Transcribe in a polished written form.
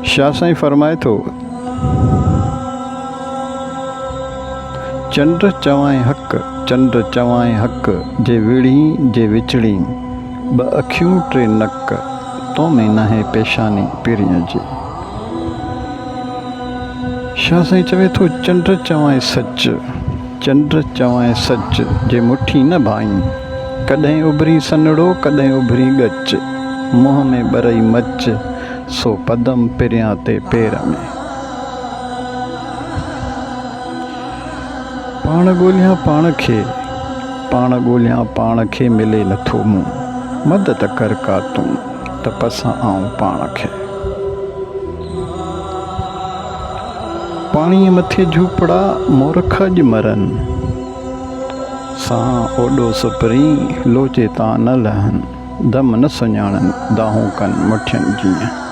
शाह साईं फरमाए थो, चंड चवाएं हक़, चंड चवाएं हक़, जे विड़ी जे विचड़ी, ब अखियूं टे नक, तो में नाहे पेशानी पीरीअ जी। शाह साईं चवे थो, चंड चवाएं सच, चंड चवाएं सच, जे मुठी न भाई, कॾहिं उभरी सनड़ो कॾहिं उभरी ॻच, मुंहं में ॿरई मच, सो पदम पिरियां ते पेर में। पाण ॻोल्हियां पाण खे, पाण ॻोल्हियां पाण खे, मिले नथो मूं, मदद कर का तूं, त पसां आऊं पाण खे। पाणीअ मथे झूपड़ा मोरख अॼु मरनि, सां ओॾो सुपरी लोचे तां न लहनि, दम न सुञाणनि दाहूं कनि मुठियनि जीअं।